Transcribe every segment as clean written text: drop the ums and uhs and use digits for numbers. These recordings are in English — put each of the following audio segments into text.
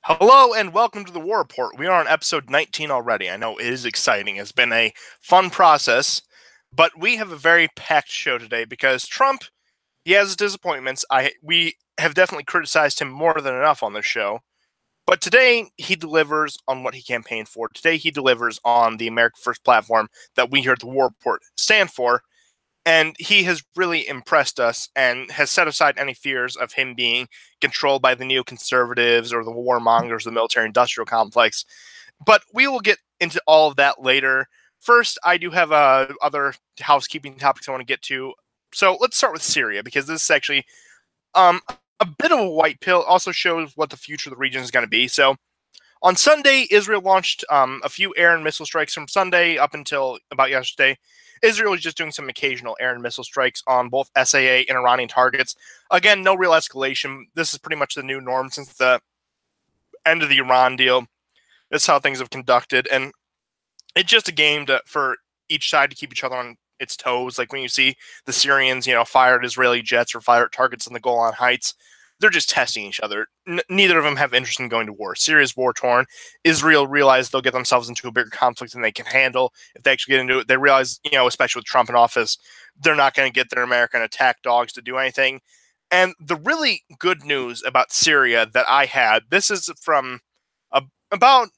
Hello and welcome to the War Report. We are on episode 19 already. I know it is exciting. It's been a fun process, but we have a very packed show today because Trump, he has his disappointments. We have definitely criticized him more than enough on this show. But today he delivers on what he campaigned for. Today he delivers on the America First platform that we here at the War Report stand for. And he has really impressed us and has set aside any fears of him being controlled by the neoconservatives or the warmongers, the military-industrial complex. But we will get into all of that later. First, I do have other housekeeping topics I want to get to. So let's start with Syria, because this is actually a bit of a white pill. Also shows what the future of the region is going to be. So on Sunday, Israel launched a few air and missile strikes from Sunday up until about yesterday. Israel is just doing some occasional air and missile strikes on both SAA and Iranian targets. Again, no real escalation. This is pretty much the new norm since the end of the Iran deal. That's how things have conducted. And it's just a game for each side to keep each other on its toes. Like when you see the Syrians, fire at Israeli jets or fire at targets in the Golan Heights, they're just testing each other. Neither of them have interest in going to war. Syria's war-torn. Israel realized they'll get themselves into a bigger conflict than they can handle. If they actually get into it, they realize, especially with Trump in office, they're not going to get their American attack dogs to do anything. And the really good news about Syria that I had, this is from about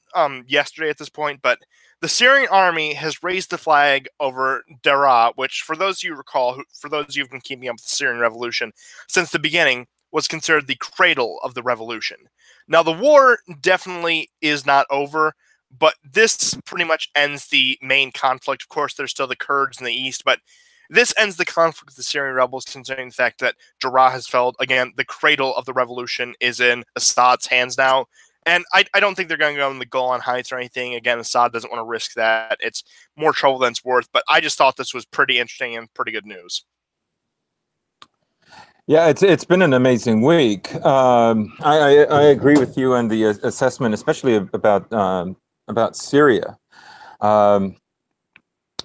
yesterday at this point, but the Syrian army has raised the flag over Daraa, which, for those of you recall, for those of you who've been keeping up with the Syrian revolution since the beginning, was considered the cradle of the revolution. Now, the war definitely is not over, but this pretty much ends the main conflict. Of course, there's still the Kurds in the east, but this ends the conflict with the Syrian rebels, considering the fact that Daraa has failed. Again, the cradle of the revolution is in Assad's hands now, and I don't think they're going to go in the Golan Heights or anything. Again, Assad doesn't want to risk that. It's more trouble than it's worth, but I just thought this was pretty interesting and pretty good news. Yeah, it's been an amazing week. I agree with you on the assessment, especially about Syria. Yeah,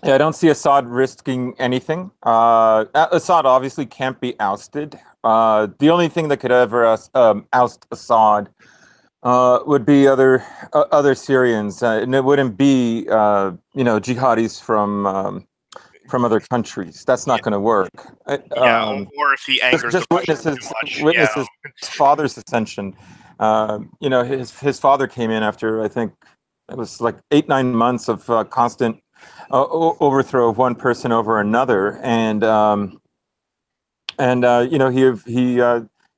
I don't see Assad risking anything. Assad obviously can't be ousted. The only thing that could ever oust Assad would be other Syrians, and it wouldn't be jihadis from other countries. That's not going to work. Or if he angers just the Russians too much. Witnesses his father's ascension. His father came in after, I think it was like 8-9 months of constant overthrow of one person over another, and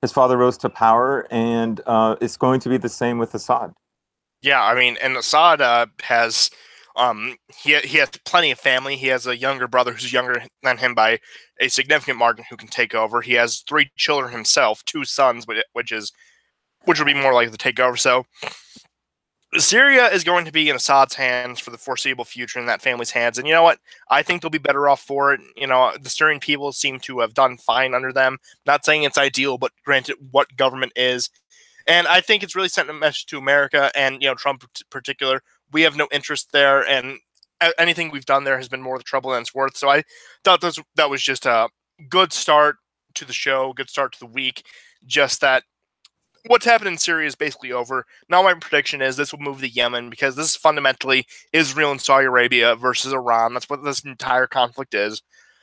his father rose to power, and it's going to be the same with Assad. Yeah, I mean, and Assad has he has plenty of family. He has a younger brother who's younger than him by a significant margin who can take over. He has 3 children himself, 2 sons, which would be more likely to take over. So Syria is going to be in Assad's hands for the foreseeable future, in that family's hands. And you know what? I think they'll be better off for it. The Syrian people seem to have done fine under them. Not saying it's ideal, but granted, what government is. And I think it's really sent a message to America and, Trump in particular. We have no interest there, and anything we've done there has been more the trouble than it's worth. So I thought that was just a good start to the show, good start to the week. Just that what's happened in Syria is basically over. Now my prediction is this will move to Yemen, because this is fundamentally Israel and Saudi Arabia versus Iran. That's what this entire conflict is.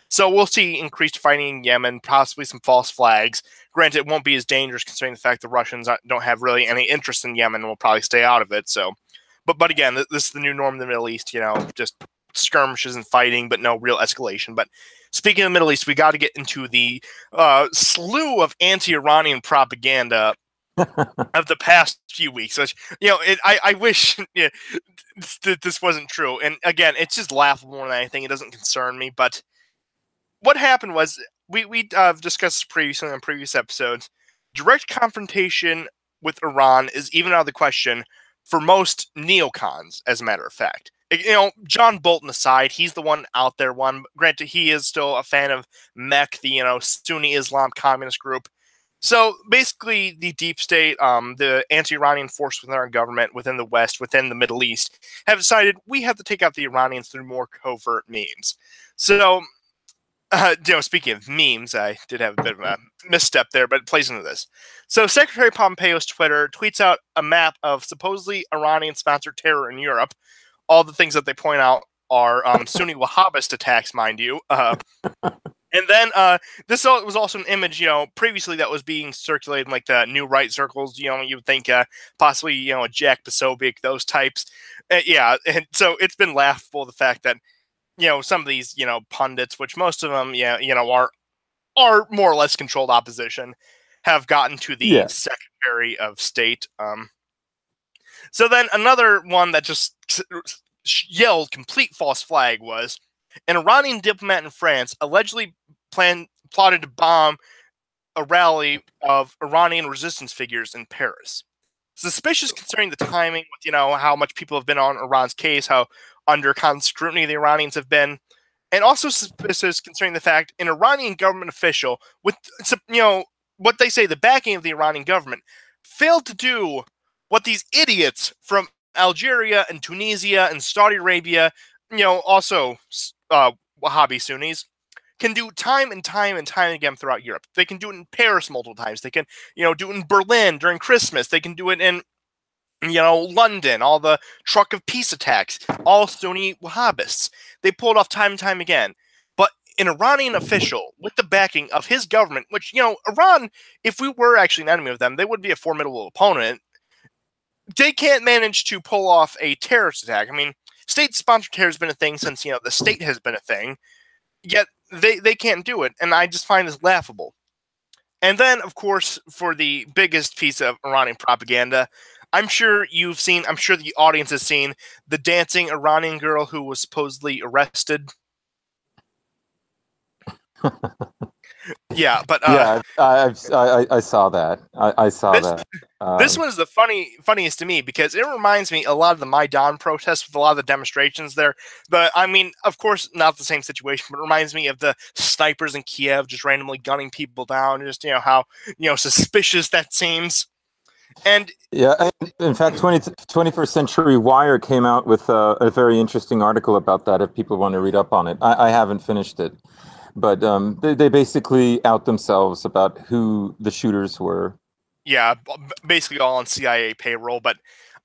So we'll see increased fighting in Yemen, possibly some false flags. Granted, it won't be as dangerous considering the fact the Russians don't have really any interest in Yemen and will probably stay out of it. So, but again, this is the new norm in the Middle East. Just skirmishes and fighting, but no real escalation. But speaking of the Middle East, we got to get into the slew of anti-Iranian propaganda of the past few weeks. Which, I wish this wasn't true. And again, it's just laughable more than anything. It doesn't concern me, but what happened was, we discussed this previously on previous episodes. Direct confrontation with Iran is even out of the question for most neocons, as a matter of fact. John Bolton aside, he's the one out there one. Granted, he is still a fan of MEK, the Sunni Islam communist group. So basically, the deep state, the anti-Iranian force within our government, within the West, within the Middle East, have decided we have to take out the Iranians through more covert means. So Speaking of memes, I did have a bit of a misstep there, but it plays into this. So Secretary Pompeo's Twitter tweets out a map of supposedly Iranian-sponsored terror in Europe. All the things that they point out are Sunni Wahhabist attacks, mind you. And then this was also an image, previously that was being circulated in like the New Right circles. You would think possibly, a Jack Posobiec, those types. Yeah, and so it's been laughable, the fact that some of these pundits, which most of them are more or less controlled opposition, have gotten to the Secretary of State. So then another one that just yelled complete false flag was an Iranian diplomat in France allegedly plotted to bomb a rally of Iranian resistance figures in Paris. Suspicious concerning the timing, with how much people have been on Iran's case, how under constant scrutiny the Iranians have been, and also suspicious concerning the fact an Iranian government official with what they say the backing of the Iranian government failed to do what these idiots from Algeria and Tunisia and Saudi Arabia, also Wahhabi Sunnis, can do time and time and time again throughout Europe. They can do it in Paris multiple times. They can, do it in Berlin during Christmas. They can do it in, London, all the truck of peace attacks, all Sunni Wahhabists. They pull it off time and time again. But an Iranian official with the backing of his government, which, Iran, if we were actually an enemy of them, they would be a formidable opponent. They can't manage to pull off a terrorist attack. I mean, state-sponsored terror has been a thing since, the state has been a thing. Yet they can't do it, and I just find this laughable. And then, of course, for the biggest piece of Iranian propaganda, I'm sure the audience has seen the dancing Iranian girl who was supposedly arrested. Yeah, but I saw that. I saw that. This one is the funniest to me because it reminds me a lot of the Maidan protests with a lot of the demonstrations there. But I mean, of course, not the same situation, but it reminds me of the snipers in Kiev just randomly gunning people down. Just how suspicious that seems. And yeah, in fact, 21st Century Wire came out with a very interesting article about that. If people want to read up on it, I haven't finished it. But they basically out themselves about who the shooters were. Yeah, basically all on CIA payroll. But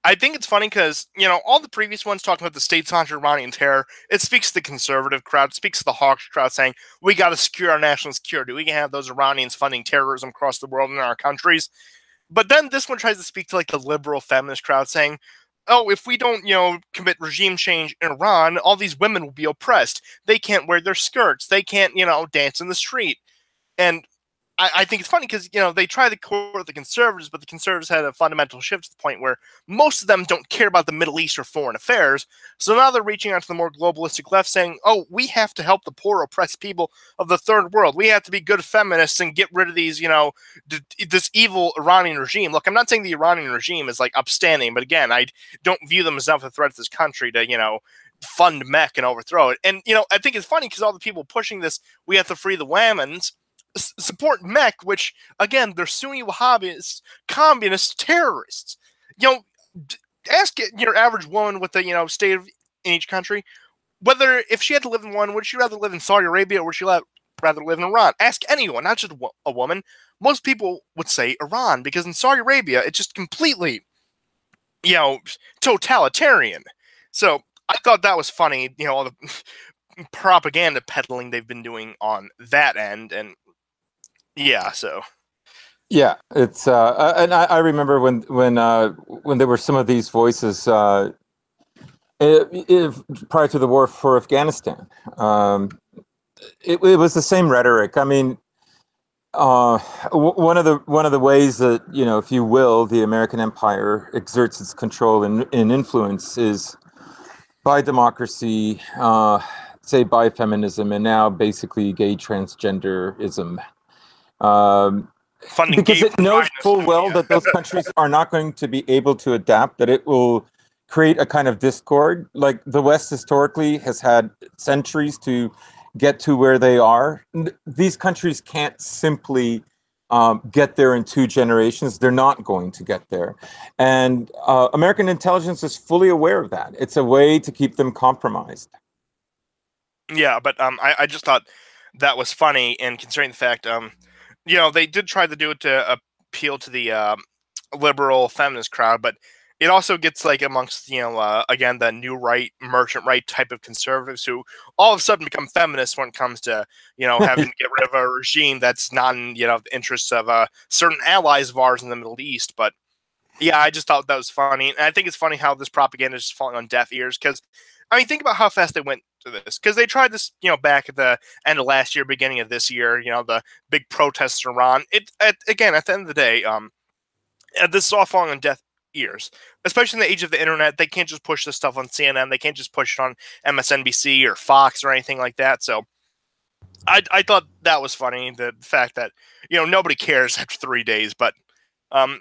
I think it's funny because, all the previous ones talking about the state-sponsored Iranian terror, it speaks to the conservative crowd, it speaks to the hawkish crowd saying, we got to secure our national security. We can have those Iranians funding terrorism across the world in our countries. But then this one tries to speak to like the liberal feminist crowd saying, oh, if we don't, commit regime change in Iran, all these women will be oppressed. They can't wear their skirts. They can't, dance in the street. And I think it's funny because, they try to court the conservatives, but the conservatives had a fundamental shift to the point where most of them don't care about the Middle East or foreign affairs. So now they're reaching out to the more globalistic left saying, oh, we have to help the poor oppressed people of the third world. We have to be good feminists and get rid of these, this evil Iranian regime. Look, I'm not saying the Iranian regime is like upstanding, but again, I don't view them as enough of a threat to this country to, fund mech and overthrow it. And, I think it's funny because all the people pushing this, we have to free the Whammons, support mech, which, again, they're Sunni Wahhabists, communist terrorists. Ask your average woman with the, state of in each country, whether if she had to live in one, would she rather live in Saudi Arabia or would she rather live in Iran? Ask anyone, not just a woman. Most people would say Iran because in Saudi Arabia, it's just completely, totalitarian. So I thought that was funny, all the propaganda peddling they've been doing on that end. And yeah, so yeah, it's and I remember when there were some of these voices prior to the war for Afghanistan. It was the same rhetoric. I mean, one of the ways that, if you will, the American empire exerts its control and influence is by democracy, say by feminism, and now basically gay transgenderism. Because it knows full well that those countries are not going to be able to adapt, that it will create a kind of discord. Like the West historically has had centuries to get to where they are. These countries can't simply get there in 2 generations. They're not going to get there. And American intelligence is fully aware of that. It's a way to keep them compromised. Yeah, but I just thought that was funny. And considering the fact, they did try to do it to appeal to the liberal feminist crowd, but it also gets like amongst again the new right, merchant right type of conservatives who all of a sudden become feminists when it comes to having to get rid of a regime that's not in the interests of certain allies of ours in the Middle East. But yeah, I just thought that was funny, and I think it's funny how this propaganda is just falling on deaf ears. Because I mean, think about how fast they went to this. Because they tried this, back at the end of last year, beginning of this year. The big protests in Iran. Again, at the end of the day, this is all falling on deaf ears, especially in the age of the internet. They can't just push this stuff on CNN. They can't just push it on MSNBC or Fox or anything like that. So I thought that was funny, the fact that nobody cares after 3 days. But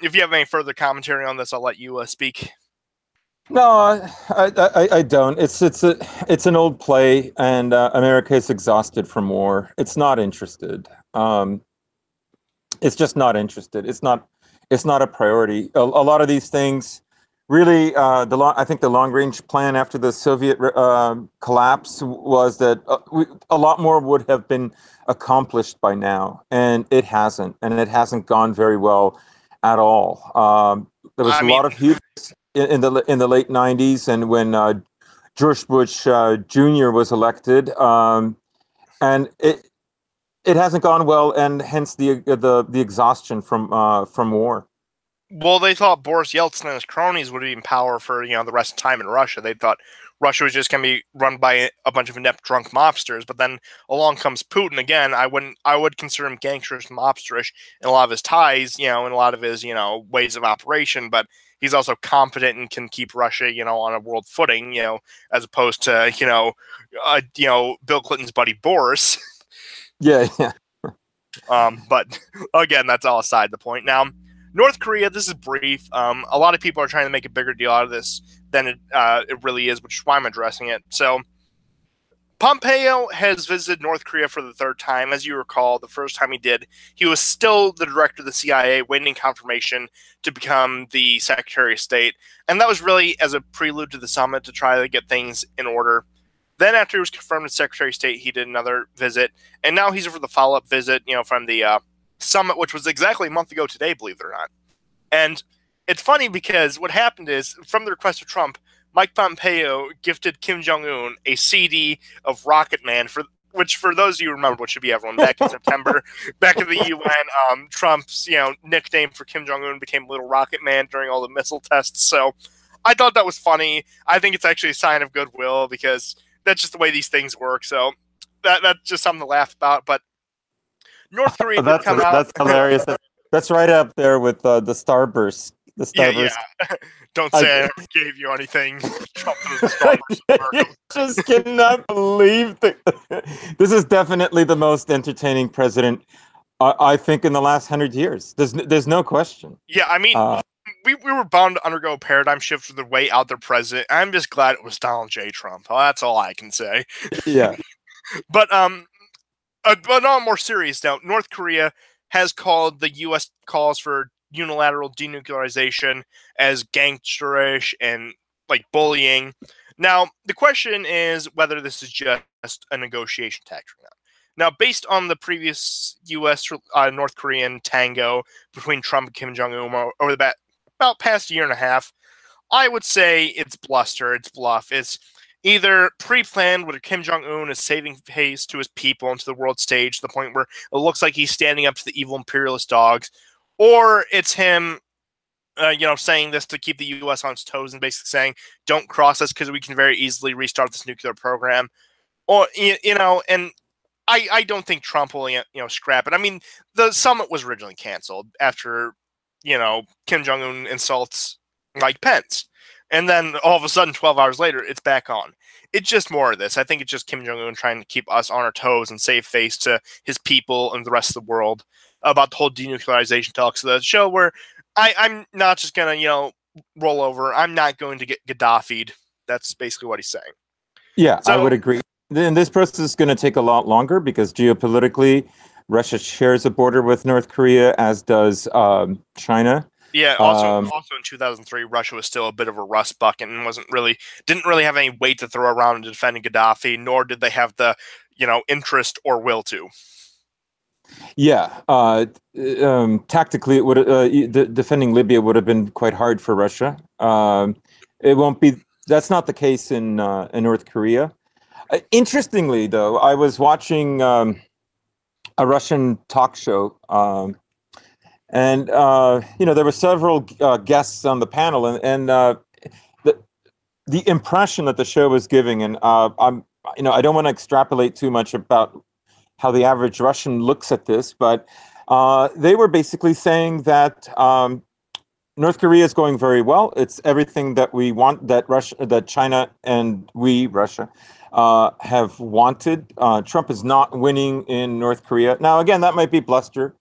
if you have any further commentary on this, I'll let you speak. No, I don't. It's an old play, and America is exhausted from war. It's not interested. It's just not interested. It's not a priority. A lot of these things, really, I think the long-range plan after the Soviet collapse was that a lot more would have been accomplished by now, and it hasn't gone very well at all. There was a lot of hubris in the late '90s, and when George Bush Jr. was elected, and it hasn't gone well, and hence the exhaustion from war. Well, they thought Boris Yeltsin and his cronies would be in power for the rest of the time in Russia. They thought Russia was just going to be run by a bunch of inept drunk mobsters. But then along comes Putin again. I would consider him gangsterish, mobsterish in a lot of his ties, in a lot of his ways of operation. But he's also competent and can keep Russia on a world footing, as opposed to Bill Clinton's buddy Boris. Yeah. But again, that's all aside the point. Now, North Korea, this is brief. A lot of people are trying to make a bigger deal out of this than it really is, which is why I'm addressing it. So, Pompeo has visited North Korea for the third time. As you recall, the first time he did, he was still the director of the CIA, waiting confirmation to become the Secretary of State. And that was really as a prelude to the summit to try to get things in order. Then after he was confirmed as Secretary of State, he did another visit. And now he's for the follow-up visit, from the summit, which was exactly a month ago today, believe it or not. And it's funny because what happened is, from the request of Trump, Mike Pompeo gifted Kim Jong-un a CD of Rocket Man, which for those of you who remember, what should be everyone, back in September, back in the UN, Trump's nickname for Kim Jong-un became Little Rocket Man during all the missile tests. So I thought that was funny. I think it's actually a sign of goodwill because that's just the way these things work. So that's just something to laugh about. But North Korea that's hilarious. That's right up there with the Starburst. The Starburst. Yeah. Don't say I ever gave you anything. Trump the Starburst. You just cannot believe that. This is definitely the most entertaining president, I think, in the last 100 years. There's no question. Yeah, I mean, we were bound to undergo a paradigm shift for the way out their president. I'm just glad it was Donald J. Trump. Well, that's all I can say. Yeah. But on a more serious note, North Korea has called the U.S. calls for unilateral denuclearization as gangsterish and like bullying. Now, the question is whether this is just a negotiation tactic or not. Now, based on the previous U.S. North Korean tango between Trump and Kim Jong-un over the about past year and a half, I would say it's bluster, it's bluff. It's either pre-planned where Kim Jong-un is saving face to his people and to the world stage to the point where it looks like he's standing up to the evil imperialist dogs, or it's him, saying this to keep the U.S. on its toes and basically saying, don't cross us because we can very easily restart this nuclear program. Or, and I don't think Trump will, scrap it. I mean, the summit was originally canceled after, Kim Jong-un insults Mike Pence. And then all of a sudden, 12 hours later, it's back on. It's just more of this. I think it's just Kim Jong-un trying to keep us on our toes and save face to his people and the rest of the world about the whole denuclearization talks. So the show where I'm not just going to, roll over. I'm not going to get Gaddafi'd. That's basically what he's saying. Yeah, so, I would agree. And this process is going to take a lot longer because geopolitically, Russia shares a border with North Korea, as does China. Yeah. Also in 2003, Russia was still a bit of a rust bucket and didn't really have any weight to throw around in defending Gaddafi. Nor did they have the interest or will to. Yeah, tactically, it would defending Libya would have been quite hard for Russia. It won't be. That's not the case in North Korea. Interestingly, though, I was watching a Russian talk show, and there were several guests on the panel, and the impression that the show was giving, and I don't want to extrapolate too much about how the average Russian looks at this, but they were basically saying that North Korea is going very well. It's everything that we want, that China and Russia, have wanted. Trump is not winning in North Korea. Now, again, that might be bluster.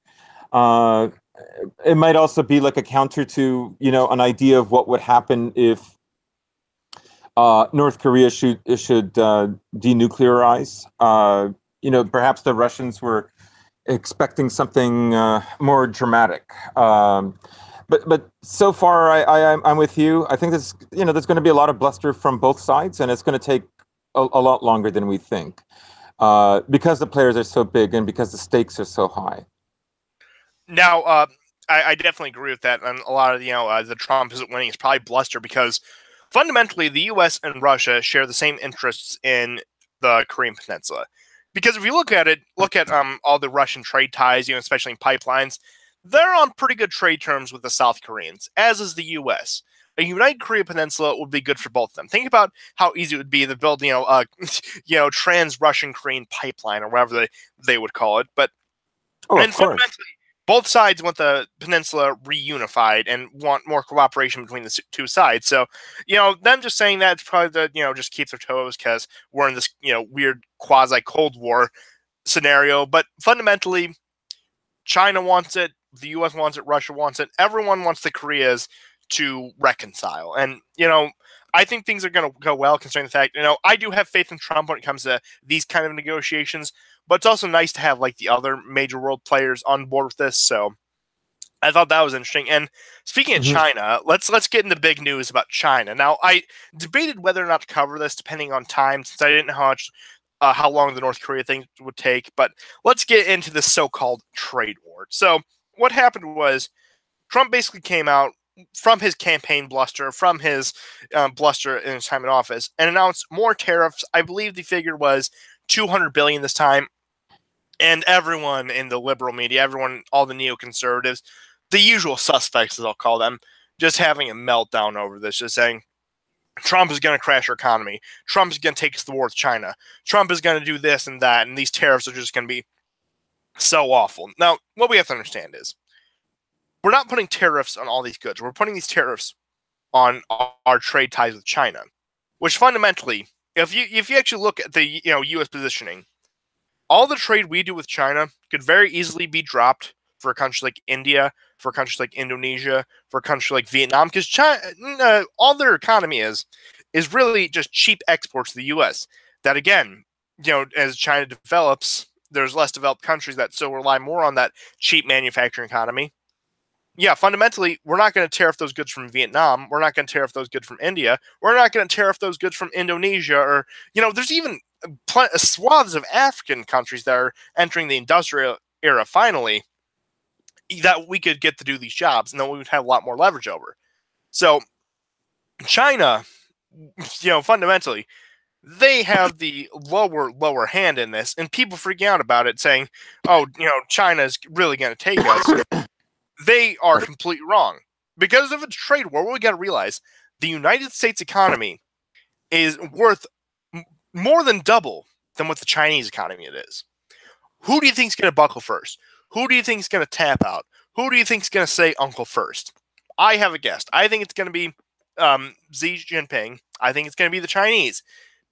It might also be like a counter to, an idea of what would happen if North Korea should denuclearize. Perhaps the Russians were expecting something more dramatic. But so far, I'm with you. I think there's going to be a lot of bluster from both sides, and it's going to take a lot longer than we think, because the players are so big and because the stakes are so high. Now, I definitely agree with that. And a lot of the Trump isn't winning is probably bluster because fundamentally the U.S. and Russia share the same interests in the Korean Peninsula. Because if you look at all the Russian trade ties, especially in pipelines, they're on pretty good trade terms with the South Koreans, as is the U.S. A united Korea Peninsula would be good for both of them. Think about how easy it would be to build, trans-Russian Korean pipeline or whatever they would call it. But fundamentally, both sides want the peninsula reunified and want more cooperation between the two sides. So, them just saying that it's probably just keep their toes because we're in this, weird quasi-Cold War scenario. But fundamentally, China wants it, the U.S. wants it, Russia wants it. Everyone wants the Koreas to reconcile. And, I think things are going to go well considering the fact, I do have faith in Trump when it comes to these kind of negotiations. But it's also nice to have the other major world players on board with this. So I thought that was interesting. And speaking of China, let's get into big news about China. Now, I debated whether or not to cover this depending on time, since I didn't know how long the North Korea thing would take. But let's get into the so-called trade war. So what happened was Trump basically came out from his campaign bluster, from his bluster in his time in office, and announced more tariffs. I believe the figure was $200 billion this time, and everyone in the liberal media, all the neoconservatives, the usual suspects, as I'll call them, just having a meltdown over this, just saying Trump is going to crash our economy. Trump is going to take us to war with China. Trump is going to do this and that, and these tariffs are just going to be so awful. Now, what we have to understand is we're not putting tariffs on all these goods. We're putting these tariffs on our trade ties with China, which fundamentally, if you actually look at the U.S. positioning, all the trade we do with China could very easily be dropped for a country like India, for a country like Indonesia, for a country like Vietnam, because China, all their economy is really just cheap exports to the U.S. That again, as China develops, there's less developed countries that still rely more on that cheap manufacturing economy. Yeah, fundamentally, we're not going to tariff those goods from Vietnam. We're not going to tariff those goods from India. We're not going to tariff those goods from Indonesia. Or, there's even swaths of African countries that are entering the industrial era finally that we could get to do these jobs, and then we would have a lot more leverage over. So China, fundamentally, they have the lower hand in this, and people freaking out about it saying, oh, China's really going to take us. They are completely wrong. Because of a trade war, what we got to realize, the United States economy is worth more than double than what the Chinese economy it is. Who do you think is going to buckle first? Who do you think is going to tap out? Who do you think is going to say uncle first? I have a guess. I think it's going to be Xi Jinping. I think it's going to be the Chinese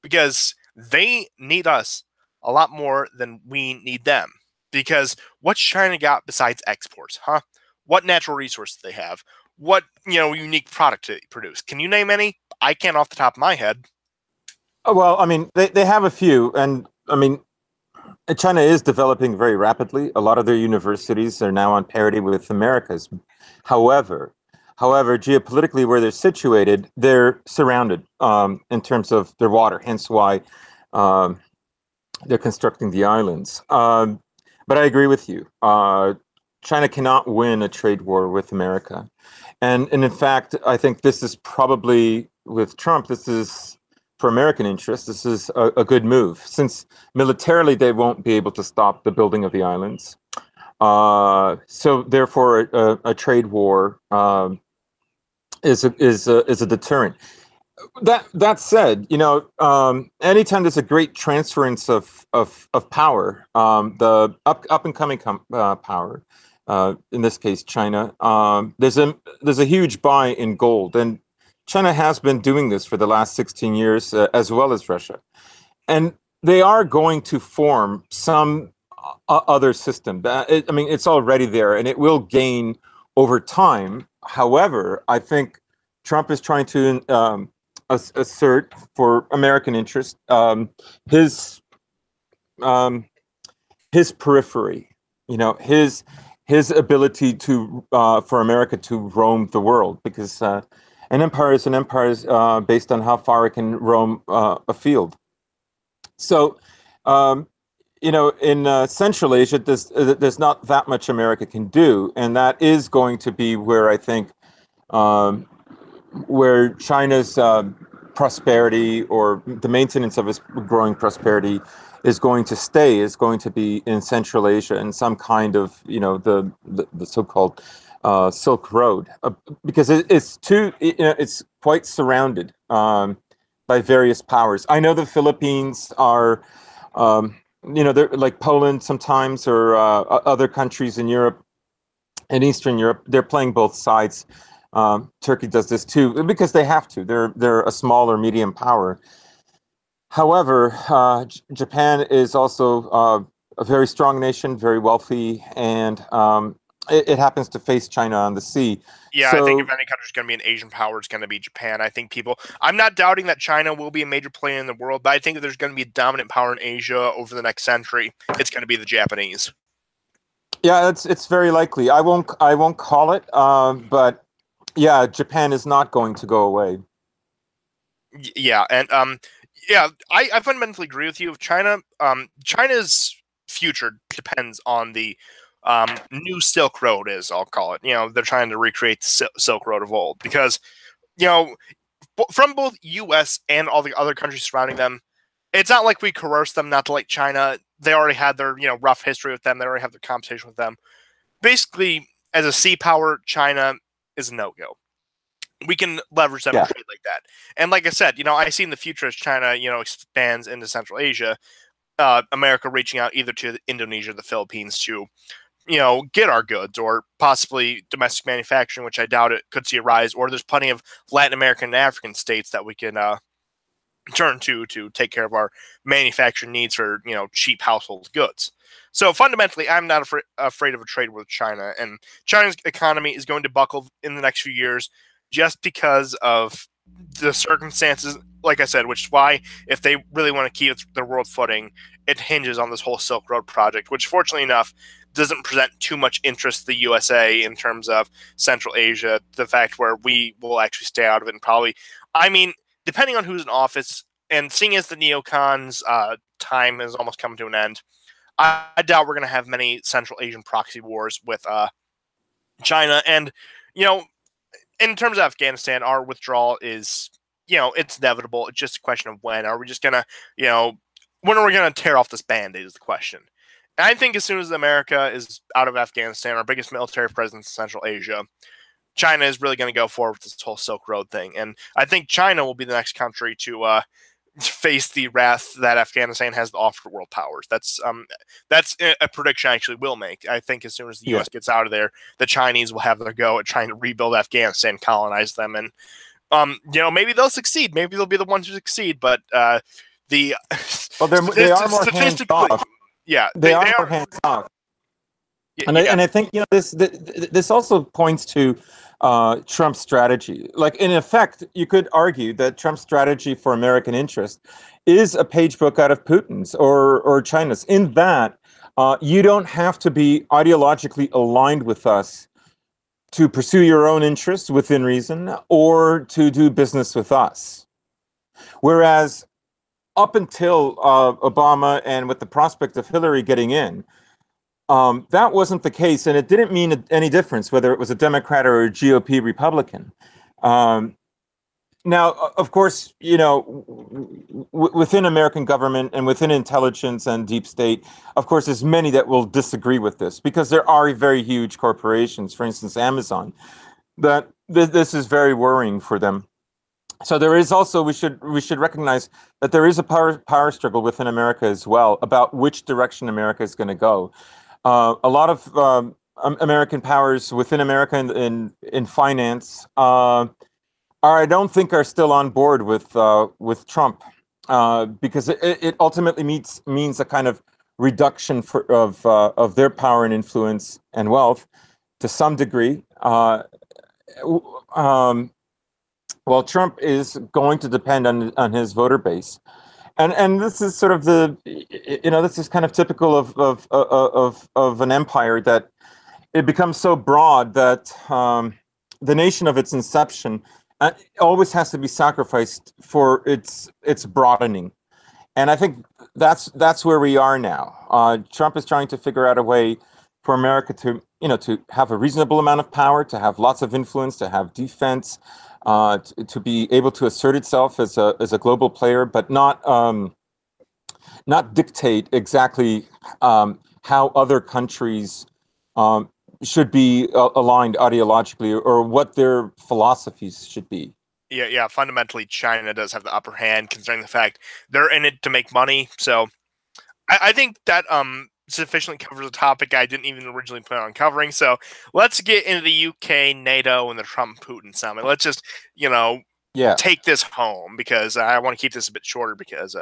because they need us a lot more than we need them. Because what's China got besides exports, huh? What natural resources do they have? What, unique product they produce? Can you name any? I can't off the top of my head. Oh, well, I mean, they have a few. And, I mean, China is developing very rapidly. A lot of their universities are now on parity with America's. However, geopolitically, where they're situated, they're surrounded in terms of their water. Hence why they're constructing the islands. But I agree with you. China cannot win a trade war with America. And in fact, I think this is probably, with Trump, this is, for American interests, this is a good move, since militarily they won't be able to stop the building of the islands. So therefore, a trade war is a deterrent. That said, anytime there's a great transference of power, the up and coming power, in this case China, there's a huge buy in gold, and China has been doing this for the last 16 years, as well as Russia, and they are going to form some other system. I mean, it's already there, and it will gain over time. However, I think Trump is trying to assert, for American interest, his periphery, his ability to for America to roam the world, because an empire is based on how far it can roam a field. So, in Central Asia, there's not that much America can do, and that is going to be where I think where China's prosperity, or the maintenance of its growing prosperity, is going to stay, is going to be in Central Asia, in some kind of, the so-called Silk Road, because it's quite surrounded by various powers. I know the Philippines are, they're like Poland sometimes, or other countries in Europe and Eastern Europe. They're playing both sides. Turkey does this too, because they have to. They're a small or medium power. However, Japan is also a very strong nation, very wealthy, and it happens to face China on the sea. Yeah, I think if any country is going to be an Asian power, it's going to be Japan. I think I'm not doubting that China will be a major player in the world, but I think that there's going to be a dominant power in Asia over the next century. It's going to be the Japanese. Yeah, it's very likely. I won't call it, but yeah, Japan is not going to go away. Yeah, and I fundamentally agree with you. China's future depends on the new Silk Road, as I'll call it. They're trying to recreate the Silk Road of old, because from both U.S. and all the other countries surrounding them, it's not like we coerce them not to like China. They already had their rough history with them. They already have their competition with them. Basically, as a sea power, China is a no-go. We can leverage them and trade like that. And like I said, I see in the future, as China, expands into Central Asia, America reaching out either to Indonesia or the Philippines to, get our goods, or possibly domestic manufacturing, which I doubt it could see a rise, or there's plenty of Latin American and African states that we can turn to take care of our manufacturing needs for, cheap household goods. So fundamentally, I'm not afraid of a trade with China, and China's economy is going to buckle in the next few years, just because of the circumstances, like I said, which is why, if they really want to keep their world footing, it hinges on this whole Silk Road project, which, fortunately enough, doesn't present too much interest to the USA in terms of Central Asia, the fact where we will actually stay out of it. And probably, depending on who's in office, and seeing as the neocons' time has almost come to an end, I doubt we're going to have many Central Asian proxy wars with China. And, in terms of Afghanistan, our withdrawal is, it's inevitable. It's just a question of when. Are we just going to, when are we going to tear off this Band-Aid is the question. And I think as soon as America is out of Afghanistan, our biggest military presence in Central Asia, China is really going to go forward with this whole Silk Road thing. And I think China will be the next country to face the wrath that Afghanistan has to offer world powers. That's a prediction I actually will make. I think as soon as the U.S. gets out of there, the Chinese will have their go at trying to rebuild Afghanistan, colonize them, and maybe they'll succeed. Maybe they'll be the ones who succeed. But they are more hands off. Yeah, they are more hands off. And I think this also points to Trump's strategy. Like, in effect, you could argue that Trump's strategy for American interest is a page book out of Putin's or China's, in that you don't have to be ideologically aligned with us to pursue your own interests within reason, or to do business with us. Whereas up until Obama and with the prospect of Hillary getting in, that wasn't the case, and it didn't mean any difference whether it was a Democrat or a GOP Republican. Now, of course, you know, within American government and within intelligence and deep state, of course, there's many that will disagree with this because there are very huge corporations, for instance, Amazon, that this is very worrying for them. So there is also, we should recognize that there is a power struggle within America as well about which direction America is going to go. A lot of American powers within America in finance I don't think are still on board with Trump because it ultimately means a kind of reduction of their power and influence and wealth to some degree. Well, Trump is going to depend on his voter base, and this is sort of this is kind of typical of an empire that it becomes so broad that the nation of its inception always has to be sacrificed for its broadening, and I think that's where we are now. Trump is trying to figure out a way for America to have a reasonable amount of power, to have lots of influence, to have defense, to be able to assert itself as a global player, but not dictate exactly how other countries should be aligned ideologically or what their philosophies should be. Yeah. Fundamentally, China does have the upper hand, considering the fact they're in it to make money. So, I think that sufficiently covers the topic I didn't even originally plan on covering. So, let's get into the UK, NATO, and the Trump-Putin summit. Let's just, take this home because I want to keep this a bit shorter because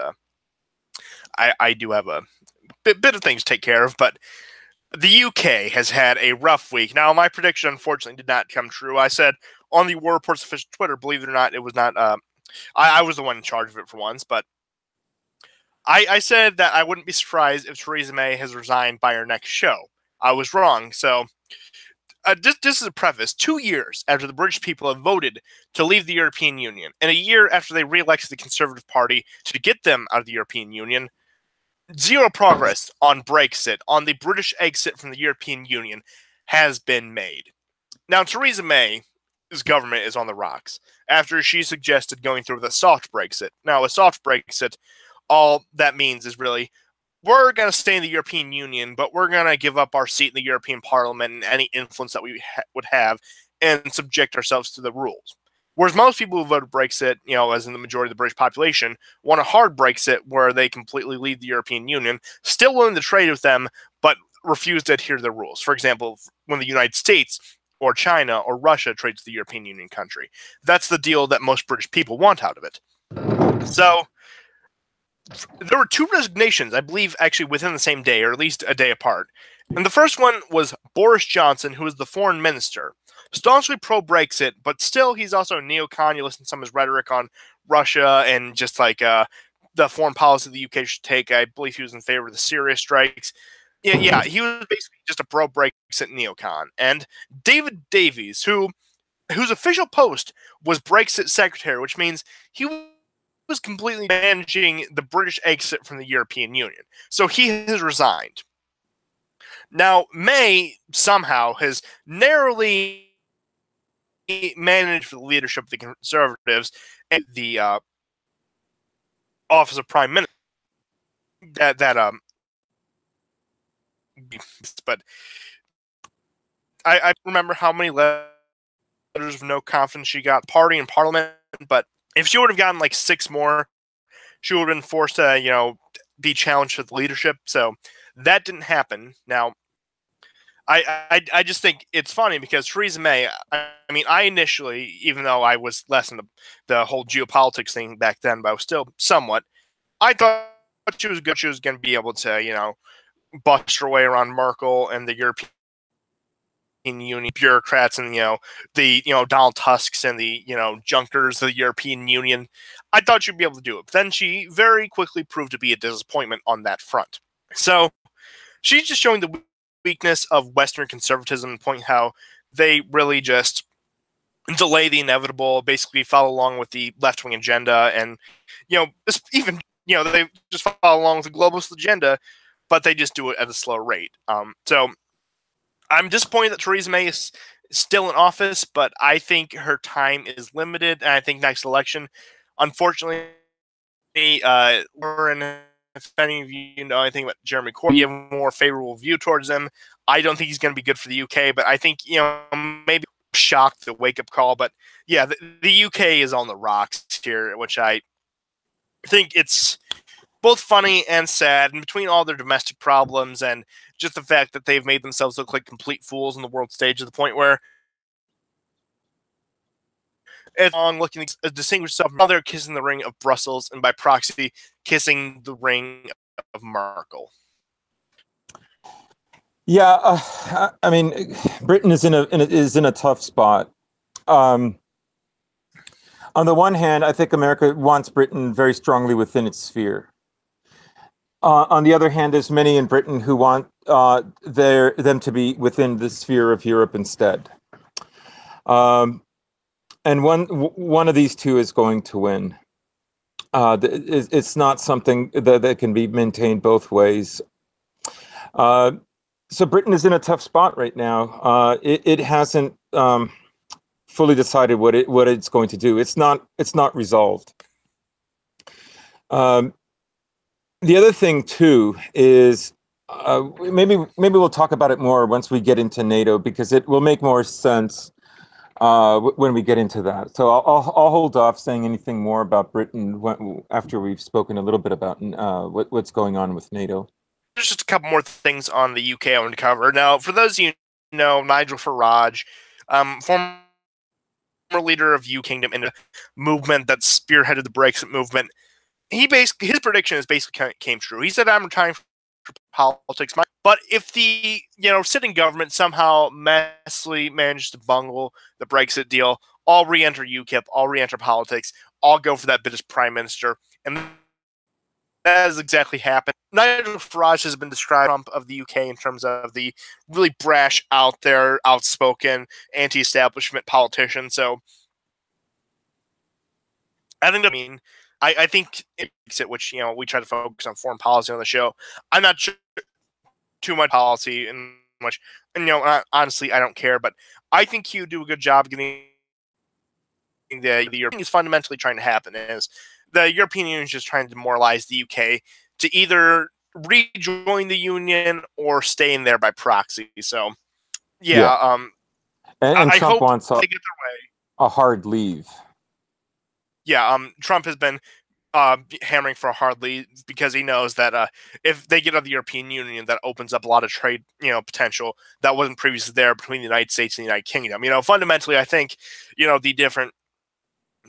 I do have a bit of things to take care of, but the UK has had a rough week. Now, my prediction, unfortunately, did not come true. I said on the War Report's official Twitter, believe it or not, it was not. I was the one in charge of it for once, but I said that I wouldn't be surprised if Theresa May has resigned by our next show. I was wrong. So, this is a preface. 2 years after the British people have voted to leave the European Union, and a year after they re-elected the Conservative Party to get them out of the European Union, zero progress on Brexit, on the British exit from the European Union, has been made. Now, Theresa May's government is on the rocks after she suggested going through with a soft Brexit. Now, a soft Brexit, all that means is really, we're going to stay in the European Union, but we're going to give up our seat in the European Parliament and any influence that we would have and subject ourselves to the rules. Whereas most people who voted Brexit, as in the majority of the British population, want a hard Brexit where they completely leave the European Union, still willing to trade with them, but refuse to adhere to their rules. For example, when the United States or China or Russia trades with the European Union country. That's the deal that most British people want out of it. So, there were 2 resignations, I believe, actually within the same day, or at least a day apart. And the first one was Boris Johnson, who was the foreign minister. Staunchly pro-Brexit, but still he's also neocon. You listen to some of his rhetoric on Russia and just like the foreign policy the UK should take. I believe he was in favor of the Syria strikes. Yeah, he was basically just a pro-Brexit neocon. And David Davies, whose official post was Brexit secretary, which means he was completely managing the British exit from the European Union. So he has resigned. Now, May somehow has narrowly managed for the leadership of the Conservatives and the office of Prime Minister. But I remember how many letters of no confidence she got, party and parliament. But if she would have gotten like 6 more, she would have been forced to, be challenged with leadership. So that didn't happen. Now, I just think it's funny because Theresa May, I initially, even though I was less in the whole geopolitics thing back then, but I was still somewhat, I thought she was good. She was going to be able to, bust her way around Merkel and the European Union bureaucrats and, Donald Tusks and the, junkers of the European Union. I thought she'd be able to do it. But then she very quickly proved to be a disappointment on that front. So she's just showing the weakness of Western conservatism and point how they really just delay the inevitable, basically follow along with the left-wing agenda, and even they just follow along with the globalist agenda, but they just do it at a slow rate. So I'm disappointed that Theresa May is still in office, but I think her time is limited, and I think next election, unfortunately, Lauren, if any of you know anything about Jeremy Corbyn, you have a more favorable view towards him. I don't think he's going to be good for the UK, but I think, maybe shocked the wake-up call. But yeah, the UK is on the rocks here, which I think it's both funny and sad. And between all their domestic problems and just the fact that they've made themselves look like complete fools on the world stage to the point where it's on looking to distinguish themselves. Now they're kissing the ring of Brussels, and by proxy, kissing the ring of Merkel. Yeah, I mean, Britain is in a tough spot. On the one hand, I think America wants Britain very strongly within its sphere. On the other hand, there's many in Britain who want them to be within the sphere of Europe instead. And one of these two is going to win. It's not something that can be maintained both ways. So Britain is in a tough spot right now. It hasn't fully decided what it's going to do. It's not resolved. The other thing too is maybe we'll talk about it more once we get into NATO, because it will make more sense when we get into that. So I'll hold off saying anything more about Britain after we've spoken a little bit about what's going on with NATO. There's just a couple more things on the UK I want to cover. Now, for those of you who know, Nigel Farage, former leader of UK Kingdom in a movement that spearheaded the Brexit movement, his prediction basically came true. He said, "I'm retiring from politics, but if the sitting government somehow messily manages to bungle the Brexit deal, I'll re-enter UKIP, I'll re-enter politics, I'll go for that bit as prime minister." And that has exactly happened. Nigel Farage has been described as Trump of the UK in terms of the really brash, out there, outspoken, anti-establishment politician. So I think Brexit, which we try to focus on foreign policy on the show. I'm not sure too much policy and much, and honestly, I don't care. But I think he would do a good job getting the European is fundamentally trying to happen is the European Union is just trying to demoralize the UK to either rejoin the Union or stay in there by proxy. So, yeah. And I Trump hope wants they get their way. A hard leave. Yeah, Trump has been hammering for a hard leave because he knows that if they get out of the European Union, that opens up a lot of trade, potential that wasn't previously there between the United States and the United Kingdom. Fundamentally, I think, the different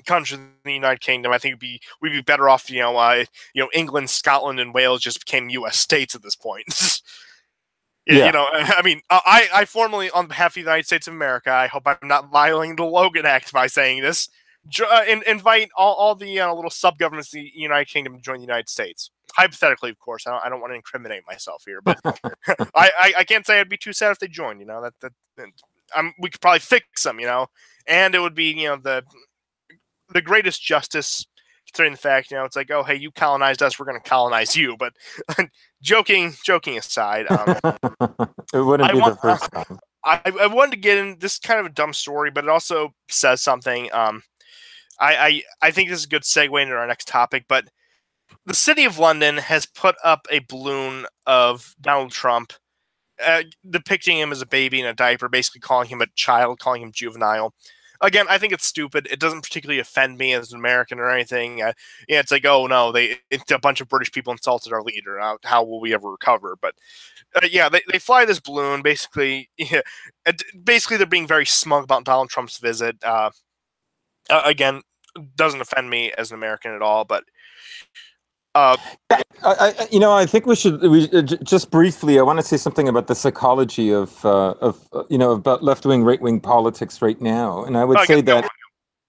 countries in the United Kingdom, I think we'd be better off, England, Scotland, and Wales just became U.S. states at this point. Yeah. I formally, on behalf of the United States of America, I hope I'm not violating the Logan Act by saying this, invite all the little sub-governments of the United Kingdom to join the United States. Hypothetically, of course. I don't want to incriminate myself here, but I can't say I'd be too sad if they joined. We could probably fix them, and it would be the greatest justice, considering the fact it's like, oh hey, you colonized us, we're going to colonize you. But joking aside, it wouldn't be the first time. I wanted to get in this kind of a dumb story, but it also says something. I think this is a good segue into our next topic, but the city of London has put up a balloon of Donald Trump, depicting him as a baby in a diaper, basically calling him a child, calling him juvenile. Again, I think it's stupid. It doesn't particularly offend me as an American or anything. It's like, oh no, it's a bunch of British people insulted our leader. How will we ever recover? But they fly this balloon. Basically, they're being very smug about Donald Trump's visit. Again, doesn't offend me as an American at all. But I think we just briefly. I want to say something about the psychology of about left-wing, right-wing politics right now, and I would say that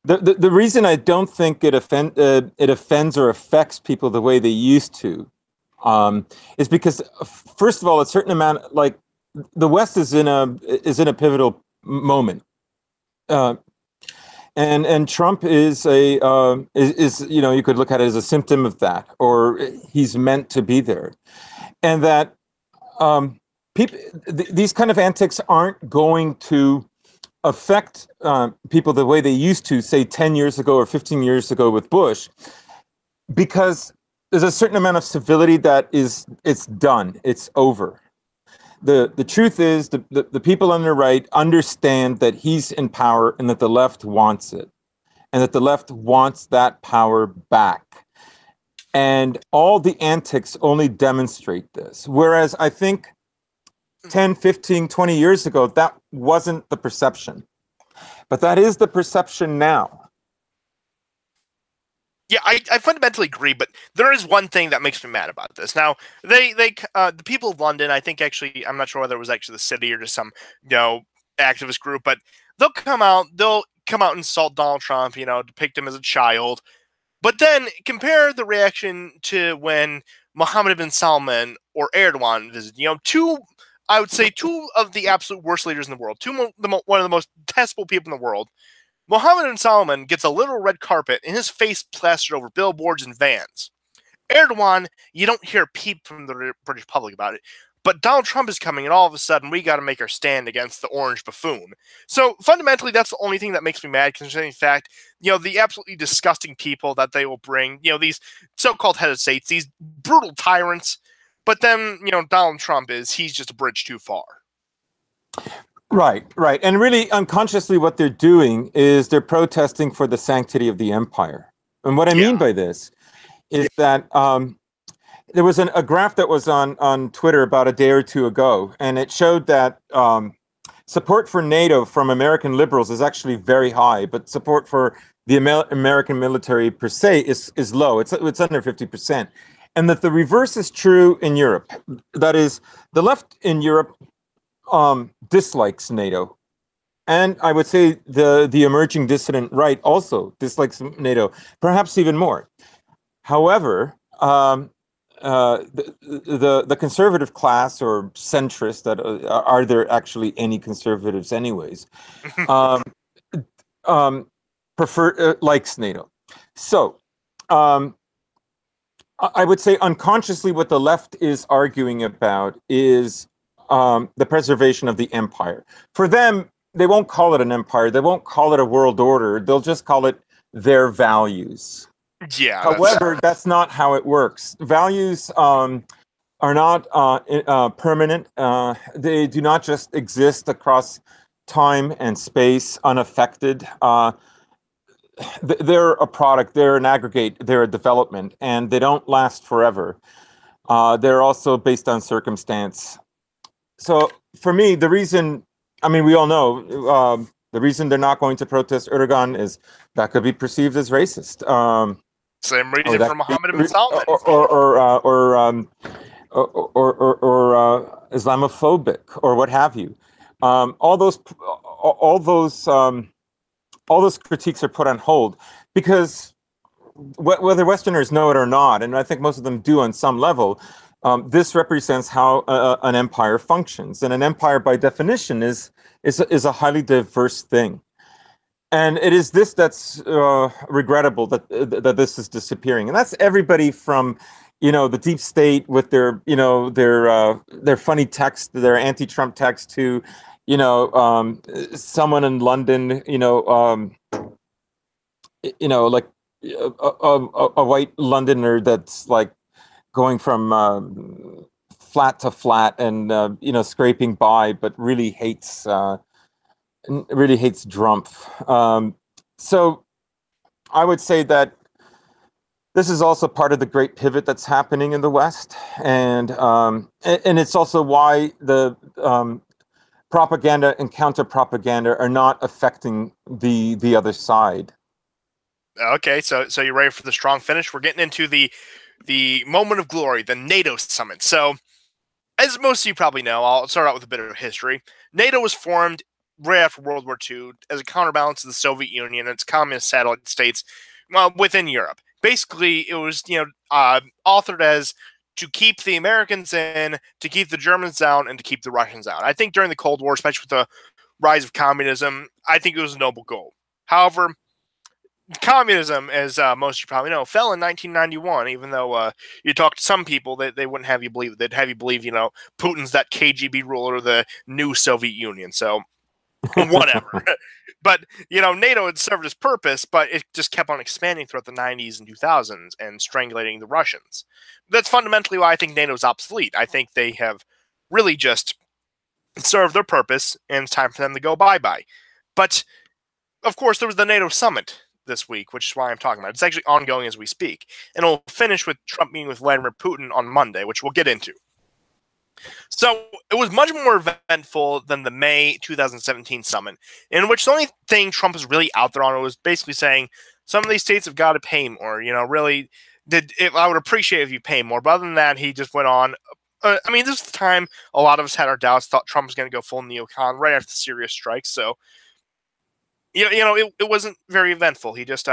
the reason I don't think it offends or affects people the way they used to, is because first of all, a certain amount, like the West is in a pivotal moment, And Trump is you could look at it as a symptom of that, or he's meant to be there, and that people these kind of antics aren't going to affect people the way they used to, say 10 years ago or 15 years ago with Bush, because there's a certain amount of civility that it's done, it's over. The truth is the people on the right understand that he's in power and that the left wants it, and that the left wants that power back. And all the antics only demonstrate this. Whereas I think 10, 15, 20 years ago, that wasn't the perception. But that is the perception now. Yeah, I fundamentally agree, but there is one thing that makes me mad about this. Now, the people of London, I think actually, I'm not sure whether it was actually the city or just some, activist group, but they'll come out and insult Donald Trump, depict him as a child, but then compare the reaction to when Mohammed bin Salman or Erdogan visited, I would say two of the absolute worst leaders in the world, one of the most detestable people in the world. Mohammed bin Salman gets a literal red carpet and his face plastered over billboards and vans. Erdogan, you don't hear a peep from the British public about it. But Donald Trump is coming, and all of a sudden, we got to make our stand against the orange buffoon. So fundamentally, that's the only thing that makes me mad, considering the fact, the absolutely disgusting people that they will bring, these so-called head of states, these brutal tyrants. But then, Donald Trump he's just a bridge too far. Right. And really, unconsciously, what they're doing is they're protesting for the sanctity of the empire. And what I mean by this is that there was a graph that was on Twitter about a day or two ago, and it showed that support for NATO from American liberals is actually very high, but support for the American military per se is low. It's under 50%. And that the reverse is true in Europe. That is, the left in Europe dislikes NATO, and I would say the emerging dissident right also dislikes NATO, perhaps even more. However, the conservative class or centrist, that are there actually any conservatives anyways, likes NATO. So I would say unconsciously what the left is arguing about is the preservation of the empire. For them, they won't call it an empire. They won't call it a world order. They'll just call it their values. Yeah. However, that's not how it works. Values are not permanent. They do not just exist across time and space unaffected. They're a product. They're an aggregate. They're a development, and they don't last forever. They're also based on circumstance. So for me, the reason, we all know, the reason they're not going to protest Erdogan is that could be perceived as racist. Same reason for Mohammed bin Salman. Or Islamophobic, or what have you. All those critiques are put on hold because whether Westerners know it or not, and I think most of them do on some level, this represents how an empire functions, and an empire, by definition, is a highly diverse thing, and it is this that's regrettable that this is disappearing, and that's everybody from the deep state with their funny text, their anti-Trump text, to someone in London, like a white Londoner that's like going from flat to flat and scraping by, but really hates Drumpf. So I would say that this is also part of the great pivot that's happening in the West, and it's also why the propaganda and counter-propaganda are not affecting the other side. Okay, so you're ready for the strong finish. We're getting into the moment of glory, the NATO summit. So, as most of you probably know, I'll start out with a bit of history. NATO was formed right after World War II as a counterbalance to the Soviet Union and its communist satellite states within Europe. Basically, it was authored as to keep the Americans in, to keep the Germans down, and to keep the Russians out. I think during the Cold War, especially with the rise of communism, I think it was a noble goal. However, communism, as most of you probably know, fell in 1991. Even though you talk to some people, they wouldn't have you believe it. They'd have you believe, Putin's that KGB ruler, the new Soviet Union. So whatever. But NATO had served its purpose, but it just kept on expanding throughout the 90s and 2000s and strangulating the Russians. That's fundamentally why I think NATO is obsolete. I think they have really just served their purpose, and it's time for them to go bye-bye. But of course, there was the NATO summit this week, which is why I'm talking about it. It's actually ongoing as we speak. And it'll finish with Trump meeting with Vladimir Putin on Monday, which we'll get into. So it was much more eventful than the May 2017 summit, in which the only thing Trump was really out there on was basically saying some of these states have got to pay more. Really, I would appreciate if you pay more. But other than that, he just went on. This is the time a lot of us had our doubts, thought Trump was going to go full neocon right after the Syria strikes. So it wasn't very eventful. He just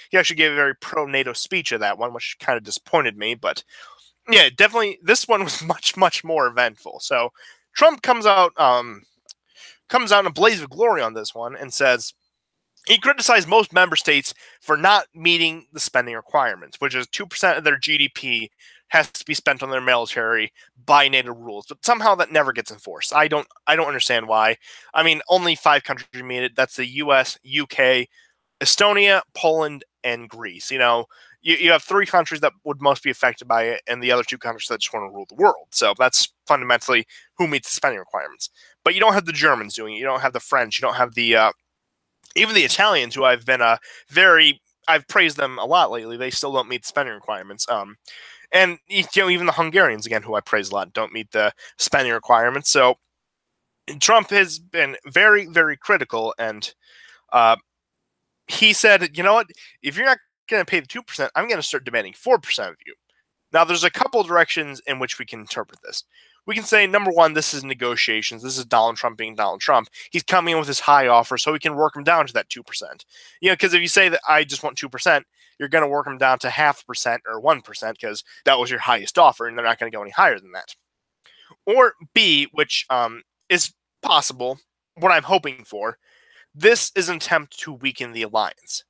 he actually gave a very pro-NATO speech at that one, which kind of disappointed me. But yeah, definitely this one was much, much more eventful. So Trump comes out in a blaze of glory on this one and says he criticized most member states for not meeting the spending requirements, which is 2% of their GDP has to be spent on their military by NATO rules, but somehow that never gets enforced. I don't understand why. Only 5 countries meet it. That's the U.S., UK, Estonia, Poland, and Greece. You have 3 countries that would most be affected by it, and the other 2 countries that just want to rule the world. So that's fundamentally who meets the spending requirements. But you don't have the Germans doing it. You don't have the French. You don't have the even the Italians, who I've been I've praised them a lot lately. They still don't meet the spending requirements. And even the Hungarians, again, who I praise a lot, don't meet the spending requirements. So Trump has been very, very critical, and he said, you know what, if you're not going to pay the 2%, I'm going to start demanding 4% of you. Now, there's a couple directions in which we can interpret this. We can say, number one, this is negotiations. This is Donald Trump being Donald Trump. He's coming in with his high offer so he can work him down to that 2%. Because if you say that I just want 2%, you're going to work them down to 0.5% or 1% because that was your highest offer, and they're not going to go any higher than that. Or B, which is possible, what I'm hoping for, this is an attempt to weaken the alliance.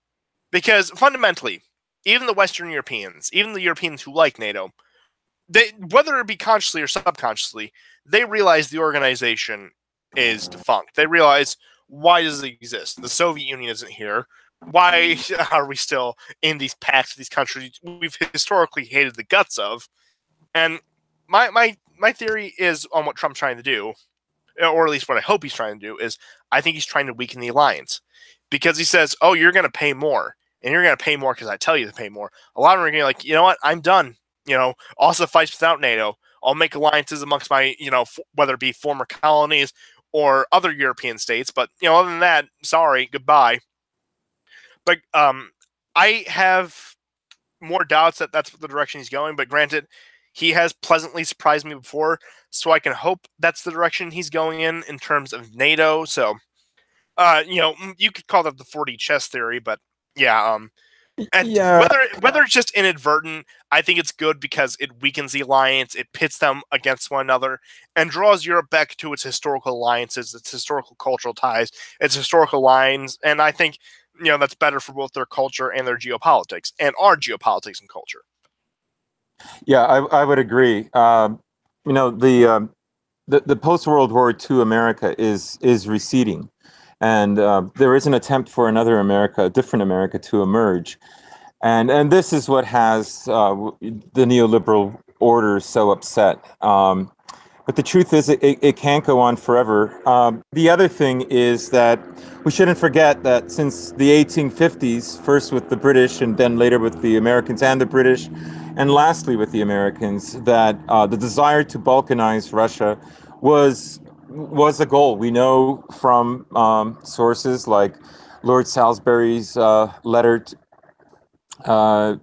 Because fundamentally, even the Western Europeans, even the Europeans who like NATO, whether it be consciously or subconsciously, they realize the organization is defunct. They realize, why does it exist? The Soviet Union isn't here. Why are we still in these pacts with these countries we've historically hated the guts of? And my theory is on what Trump's trying to do, or at least what I hope he's trying to do, is I think he's trying to weaken the alliance. Because he says, oh, you're going to pay more. And you're going to pay more because I tell you to pay more. A lot of them are going to be like, you know what, I'm done. I'll suffice without NATO. I'll make alliances amongst my, whether it be former colonies or other European states. But, other than that, sorry, goodbye. But I have more doubts that that's the direction he's going. But granted, he has pleasantly surprised me before. So I can hope that's the direction he's going in terms of NATO. So, you could call that the 4D chess theory. But, yeah, and Yeah. whether it's just inadvertent, I think it's good because it weakens the alliance, it pits them against one another, and draws Europe back to its historical alliances, its historical cultural ties, its historical lines, and I think that's better for both their culture and their geopolitics, and our geopolitics and culture. Yeah, I would agree. The post-World War II America is receding. And there is an attempt for another America, a different America, to emerge. And this is what has the neoliberal order so upset. But the truth is, it can't go on forever. The other thing is that we shouldn't forget that since the 1850s, first with the British and then later with the Americans and the British, and lastly with the Americans, that the desire to balkanize Russia was a goal. We know from sources like Lord Salisbury's letter to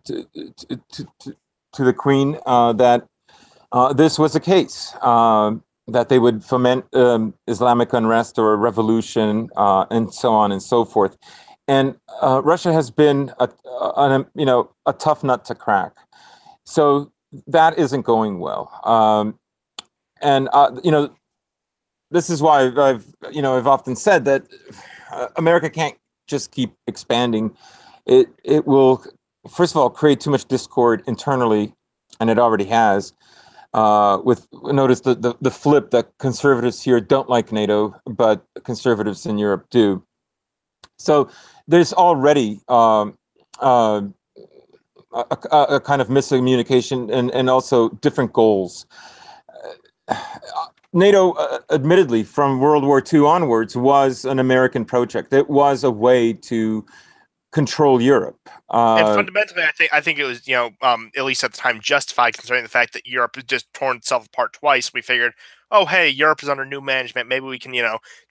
the Queen that this was the case, that they would foment Islamic unrest or a revolution, and so on and so forth. And Russia has been a tough nut to crack. So that isn't going well. This is why I've often said that America can't just keep expanding it will, first of all, create too much discord internally, and it already has. With notice the flip that conservatives here don't like NATO, but conservatives in Europe do. So there's already a kind of miscommunication and also different goals. NATO, admittedly, from World War II onwards, was an American project. It was a way to control Europe. And fundamentally, I think it was, at least at the time, justified considering the fact that Europe had just torn itself apart twice. We figured, oh, hey, Europe is under new management. Maybe we can,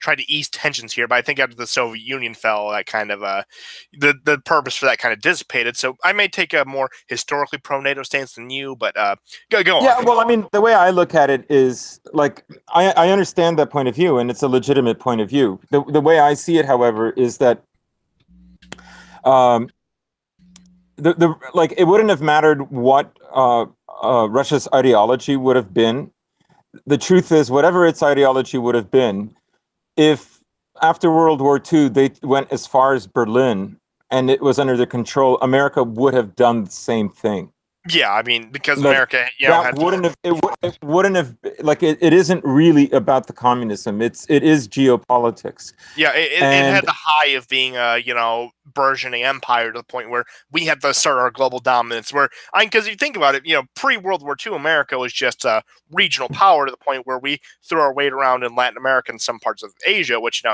try to ease tensions here. But I think after the Soviet Union fell, that kind of the purpose for that kind of dissipated. So I may take a more historically pro-NATO stance than you, but go on. Yeah, well, I mean, the way I look at it is like I understand that point of view, and it's a legitimate point of view. The way I see it, however, is that it wouldn't have mattered what Russia's ideology would have been. The truth is, whatever its ideology would have been, if after World War II they went as far as Berlin and it was under their control, America would have done the same thing. Yeah, I mean, because America, it wouldn't have it isn't really about the communism. It is geopolitics. Yeah, it had the high of being a burgeoning empire to the point where we had to start our global dominance. Because you think about it, pre World War II, America was just a regional power to the point where we threw our weight around in Latin America and some parts of Asia, which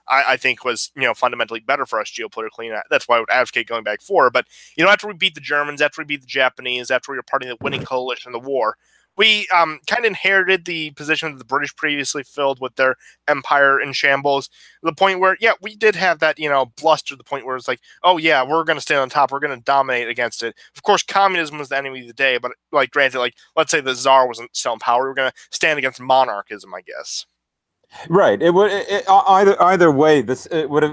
I think was fundamentally better for us geopolitically, and that's why I would advocate going back forward. But after we beat the Germans, after we beat the Japanese, after we were part of the winning coalition in the war, we kind of inherited the position that the British previously filled with their empire in shambles. The point where, we did have that, bluster. The point where it's like, oh yeah, we're going to stay on top. We're going to dominate against it. Of course, communism was the enemy of the day, but granted, let's say the Tsar wasn't still in power, we're going to stand against monarchism, I guess. Right. It would either way. It would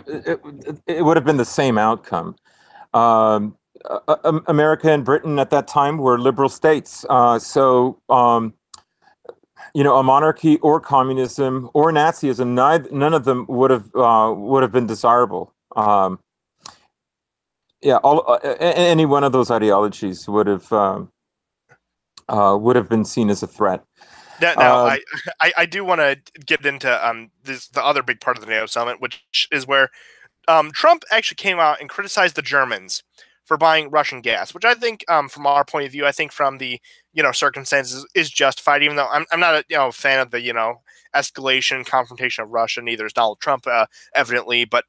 have been the same outcome. America and Britain at that time were liberal states, so a monarchy or communism or Nazism, none of them would have been desirable. Any one of those ideologies would have been seen as a threat. Now, I do want to get into the other big part of the NATO summit, which is where Trump actually came out and criticized the Germans for buying Russian gas, which I think, from our point of view, I think from the circumstances is justified. Even though I'm not a fan of the escalation confrontation of Russia, neither is Donald Trump, evidently, but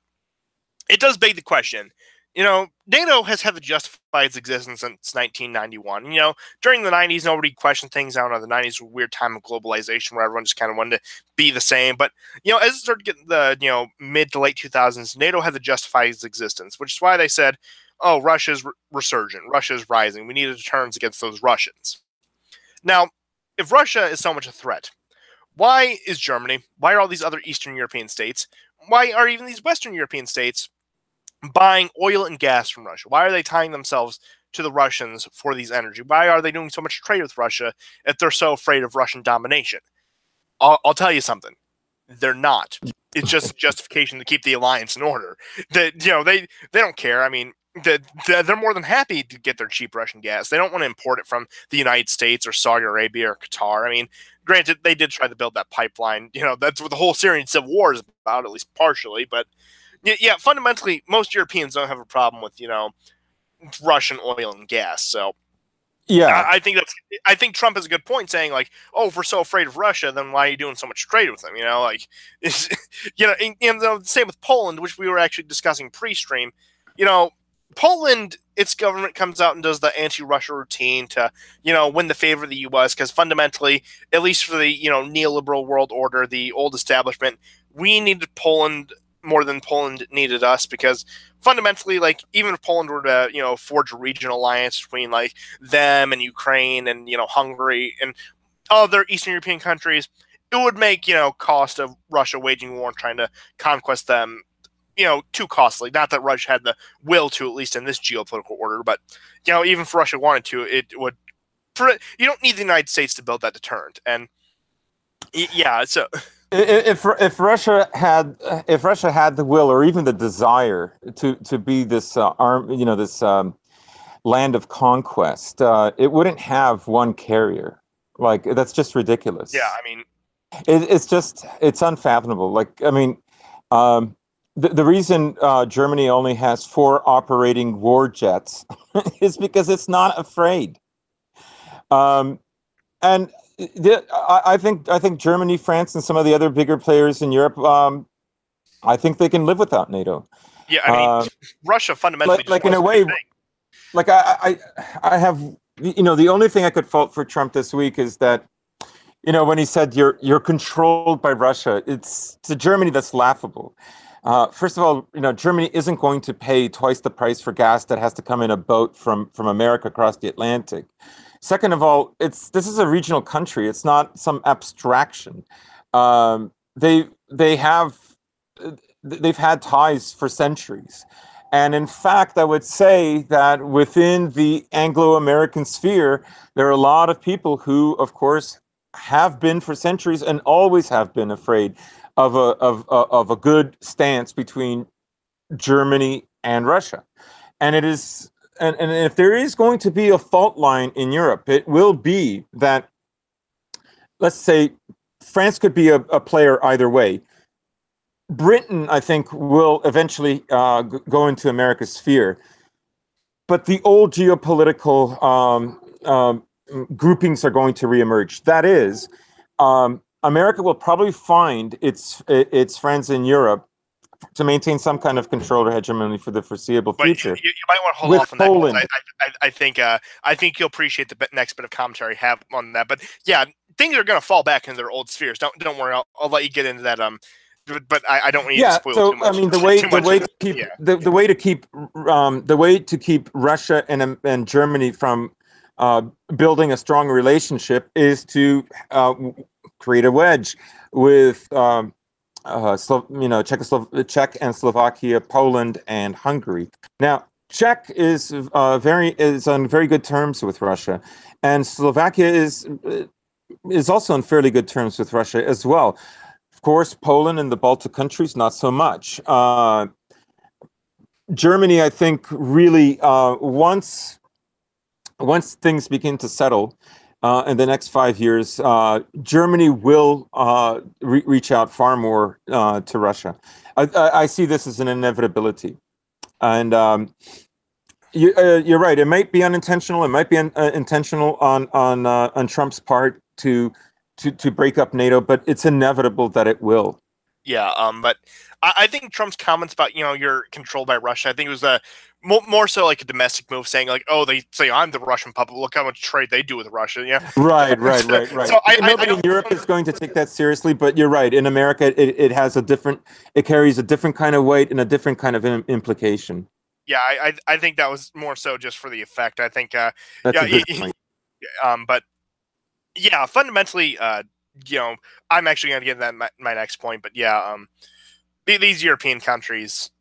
it does beg the question. NATO has had to justify its existence since 1991. During the 90s, nobody questioned things. I don't know, the 90s were a weird time of globalization where everyone just kind of wanted to be the same. But, as it started getting the, mid to late 2000s, NATO had to justify its existence, which is why they said, oh, Russia's resurgent, Russia's rising. We need a deterrence against those Russians. Now, if Russia is so much a threat, why is Germany, why are all these other Eastern European states, why are even these Western European states buying oil and gas from Russia? Why are they tying themselves to the Russians for these energy? Why are they doing so much trade with Russia if they're so afraid of Russian domination? I'll tell you something. They're not. It's just a justification to keep the alliance in order. They don't care. I mean, they're more than happy to get their cheap Russian gas. They don't want to import it from the United States or Saudi Arabia or Qatar. I mean, granted, they did try to build that pipeline. That's what the whole Syrian civil war is about, at least partially. But yeah, fundamentally, most Europeans don't have a problem with Russian oil and gas. So yeah, I think Trump has a good point saying oh, if we're so afraid of Russia, then why are you doing so much trade with them? Same with Poland, which we were actually discussing pre-stream. Poland, its government comes out and does the anti-Russia routine to, win the favor of the U.S. because fundamentally, at least for the, neoliberal world order, the old establishment, we needed Poland more than Poland needed us because fundamentally, even if Poland were to, forge a regional alliance between them and Ukraine and, Hungary and other Eastern European countries, it would make, cost of Russia waging war and trying to conquest them too costly. Not that Russia had the will to, at least in this geopolitical order, but even if Russia wanted to, it would. You don't need the United States to build that deterrent, and yeah. So If Russia had the will or even the desire to be this this land of conquest, it wouldn't have one carrier. Like that's just Yeah, ridiculous. I mean, It's unfathomable. Like I mean, um, the reason Germany only has four operating war jets is because it's not afraid. Um, and I think Germany, France, and some of the other bigger players in Europe, I think they can live without NATO. yeah, I mean, Uh, Russia fundamentally like just like in wants a to do way, big. like I have the only thing I could fault for Trump this week is that when he said you're controlled by Russia, it's to Germany that's laughable. First of all, Germany isn't going to pay twice the price for gas that has to come in a boat from America across the Atlantic. Second of all, this is a regional country. It's not some abstraction. Um, they have they've had ties for centuries. And in fact, I would say that within the Anglo-American sphere, there are a lot of people who, of course, have been for centuries and always have been afraid of a good stance between Germany and Russia. And it is and if there is going to be a fault line in Europe, it will be that, let's say, France could be a player either way. Britain, I think, will eventually go into America's sphere, but the old geopolitical groupings are going to reemerge. That is, America will probably find its friends in Europe to maintain some kind of control or hegemony for the foreseeable But future. you might want to hold With off on that because Poland, I think you'll appreciate the next bit of commentary I have on that. But yeah, things are going to fall back into their old spheres. Don't worry. I'll let you get into that. But I don't need to yeah. spoil too So I much. mean, Too much. Yeah. the way to keep Russia and Germany from uh, building a strong relationship is to create a wedge with Czech and Slovakia, Poland, and Hungary. Now, Czech is on very good terms with Russia, and Slovakia is also on fairly good terms with Russia as well. Of course, Poland and the Baltic countries, not so much. Germany, I think, really once things begin to settle in the next 5 years, Germany will reach out far more to Russia. I see this as an inevitability, and you're right. It might be unintentional. It might be intentional on Trump's part to break up NATO, but it's inevitable that it will. Yeah, but I think Trump's comments about you're controlled by Russia. I think it was more so like a domestic move, saying like, oh, they say I'm the Russian puppet. Look how much trade they do with Russia. Yeah, Right. so I Nobody in don't. Europe is going to take that seriously, but you're right. In America, it carries a different kind of weight and a different kind of implication. Yeah, I think that was more so just for the effect. I think That's yeah, a good point. but yeah, fundamentally, I'm actually going to get that my next point. But yeah, these European countries,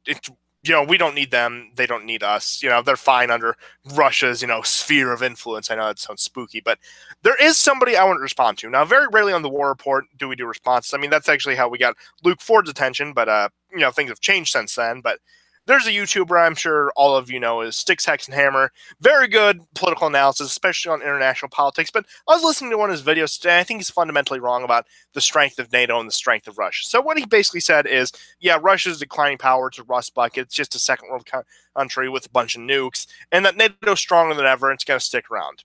we don't need them. They don't need us. They're fine under Russia's, sphere of influence. I know that sounds spooky, but there is somebody I want to respond to. Now, very rarely on the War Report do we do responses. I mean, that's actually how we got Luke Ford's attention, but, things have changed since then. But there's a YouTuber I'm sure all of you know is Sticks, Hex, and Hammer. Very good political analysis, especially on international politics. But I was listening to one of his videos today. I think he's fundamentally wrong about the strength of NATO and the strength of Russia. So what he basically said is, yeah, Russia's declining power. It's a rust bucket. It's just a second world country with a bunch of nukes. And that NATO's stronger than ever and it's going to stick around.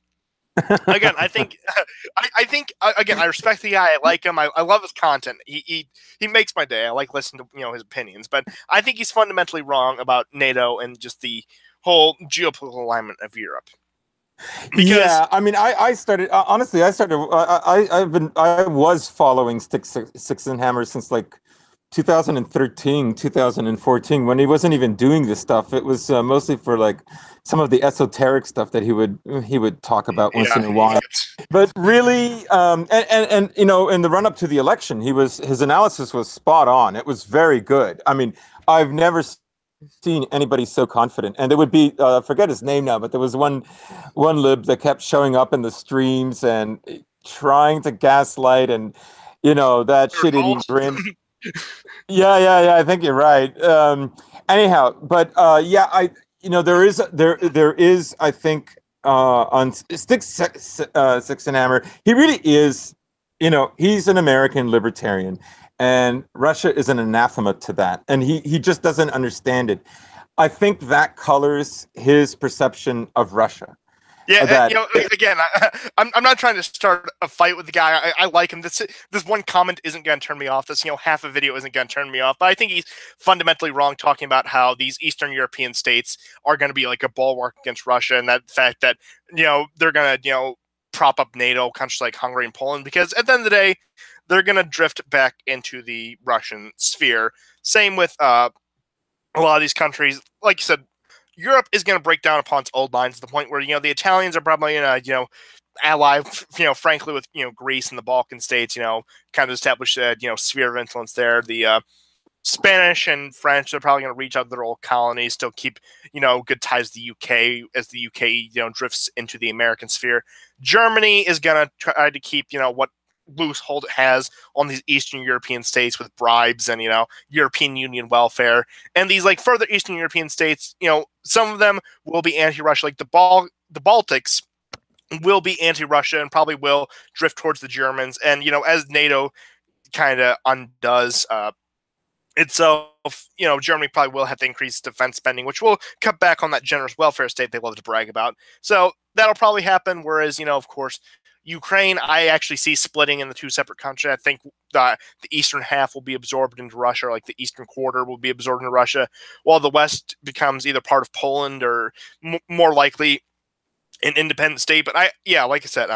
Again, I think again, I respect the guy. I like him. I love his content. He makes my day. I like listening to his opinions, but I think he's fundamentally wrong about NATO and just the whole geopolitical alignment of Europe. Because Yeah, I mean, I started honestly. I was following Six and Hammer since like 2013, 2014, when he wasn't even doing this stuff. It was mostly for like some of the esoteric stuff that he would talk about once yeah, in a while. But really, and in the run up to the election, his analysis was spot on. It was very good. I mean, I've never seen anybody so confident. And there would be I forget his name now, but there was one lib that kept showing up in the streams and trying to gaslight, and that shit-eating grin. Yeah. I think you're right. Anyhow, but yeah, there is, I think, on Six and Hammer. He really is, he's an American libertarian, and Russia is an anathema to that, and he just doesn't understand it. I think that colors his perception of Russia. Yeah, again, I'm not trying to start a fight with the guy. I like him. This one comment isn't going to turn me off. This half a video isn't going to turn me off. But I think he's fundamentally wrong talking about how these Eastern European states are going to be like a bulwark against Russia, and that fact that they're going to prop up NATO countries like Hungary and Poland, because at the end of the day, they're going to drift back into the Russian sphere. Same with a lot of these countries, like you said. Europe is going to break down upon its old lines to the point where the Italians are probably going to ally frankly with Greece and the Balkan states, kind of establish a sphere of influence there. The Spanish and French are probably going to reach out to their old colonies, still keep good ties to the UK as the UK drifts into the American sphere. Germany is going to try to keep what loose hold it has on these Eastern European states with bribes and European Union welfare. And these further Eastern European states, some of them will be anti-Russia, like the Baltics will be anti-Russia and probably will drift towards the Germans. And as NATO kind of undoes itself, Germany probably will have to increase defense spending, which will cut back on that generous welfare state they love to brag about. So that'll probably happen. Whereas of course, Ukraine, I actually see splitting in the two separate countries. I think the eastern half will be absorbed into Russia, or like the eastern quarter will be absorbed into Russia, while the west becomes either part of Poland or more likely an independent state. But like I said,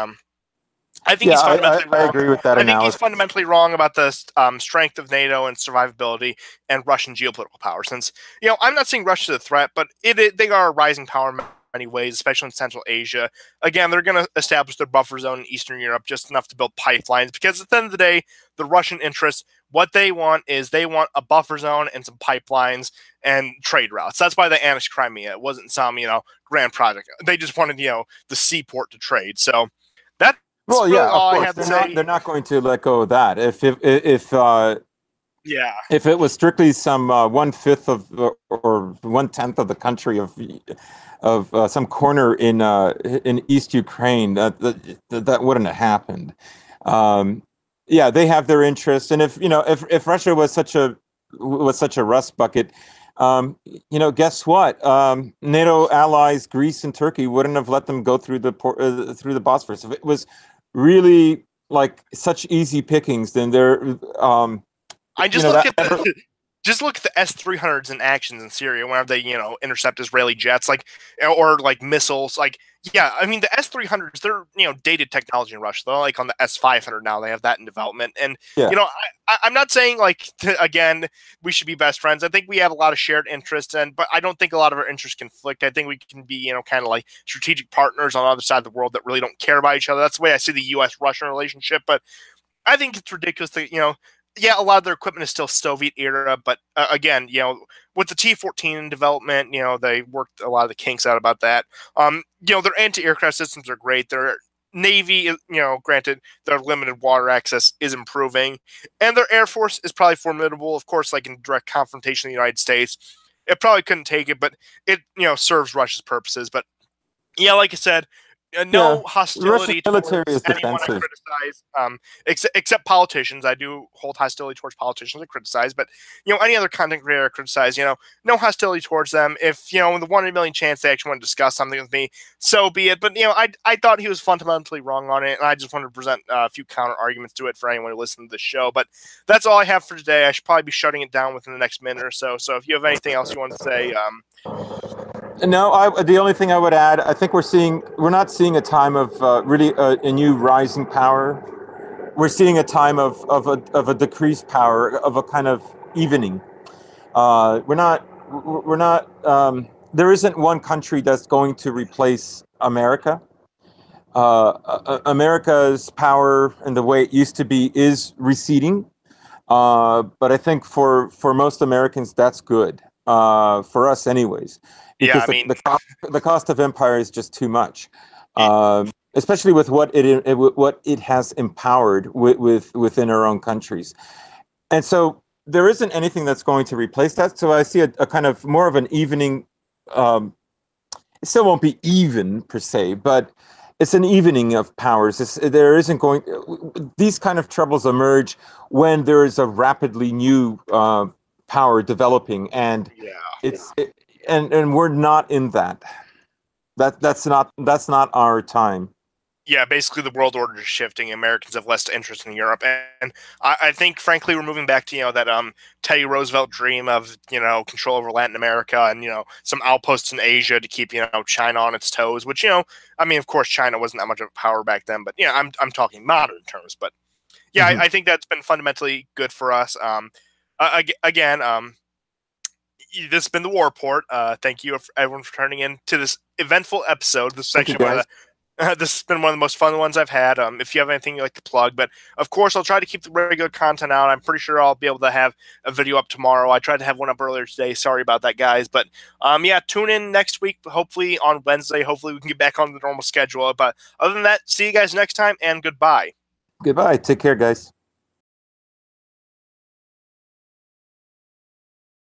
I think he's fundamentally wrong. I agree with that I analysis. think he's fundamentally wrong about the strength of NATO and survivability and Russian geopolitical power. Since I'm not seeing Russia as a threat, but they are a rising power in many ways, especially in Central Asia. Again, they're going to establish their buffer zone in Eastern Europe just enough to build pipelines, because at the end of the day, the Russian interests, what they want is they want a buffer zone and some pipelines and trade routes. That's why they annexed Crimea. It wasn't some grand project. They just wanted the seaport to trade. So that's really all I have to say. They're not going to let go of that. If it was strictly some 1/5 of or 1/10 of the country of some corner in East Ukraine, that wouldn't have happened. They have their interest, and if Russia was such a rust bucket, guess what? NATO allies Greece and Turkey wouldn't have let them go through the Bosphorus. If it was really such easy pickings, then they're I just look at the S-300s in actions in Syria whenever they, intercept Israeli jets, or missiles. I mean, the S-300s, they're, dated technology in Russia. They're on the S-500 now. They have that in development. And, I'm not saying, again, we should be best friends. I think we have a lot of shared interests, but I don't think a lot of our interests conflict. I think we can be, kind of strategic partners on the other side of the world that really don't care about each other. That's the way I see the U.S.-Russian relationship. But I think it's ridiculous that, a lot of their equipment is still Soviet era, but again, with the T-14 in development, they worked a lot of the kinks out about that. Their anti-aircraft systems are great. Their Navy, granted, their limited water access is improving, and their Air Force is probably formidable. Of course, in direct confrontation with the United States, it probably couldn't take it, but it, serves Russia's purposes. But like I said, no hostility towards anyone I criticize, except politicians. I do hold hostility towards politicians I criticize, but any other content creator I criticize, no hostility towards them. If in the 1 in a million chance they actually want to discuss something with me, so be it. But I thought he was fundamentally wrong on it, and I just wanted to present a few counter arguments to it for anyone who listens to the show. But that's all I have for today. I should probably be shutting it down within the next minute or so. So if you have anything else you want to say, No, the only thing I would add, I think we're not seeing a time of really a new rising power. We're seeing a time of a decreased power, of a kind of evening. We're not. There isn't one country that's going to replace America. America's power and the way it used to be is receding. But I think for most Americans, that's good. For us, anyways. Because the cost of empire is just too much. especially with what it has empowered within our own countries. And so there isn't anything that's going to replace that. So I see a kind of more of an evening. It still won't be even per se, but it's an evening of powers. There isn't going. These kind of troubles emerge when there is a rapidly new power developing, and Yeah. and we're not in that. That's not our time. Yeah, basically the world order is shifting. Americans have less interest in Europe, and I think, frankly, we're moving back to that Teddy Roosevelt dream of control over Latin America and some outposts in Asia to keep China on its toes. Which I mean, of course, China wasn't that much of a power back then, but I'm talking modern terms. But yeah, I think that's been fundamentally good for us. Again, this has been the War Report. Thank you everyone for turning in to this eventful episode. This section where this has been one of the most fun ones I've had. If you have anything you'd like to plug, but of course I'll try to keep the regular content out. I'm pretty sure I'll be able to have a video up tomorrow. I tried to have one up earlier today. Sorry about that, guys. But yeah, tune in next week, hopefully on Wednesday. Hopefully we can get back on the normal schedule. But other than that, see you guys next time, and goodbye. Goodbye. Take care, guys.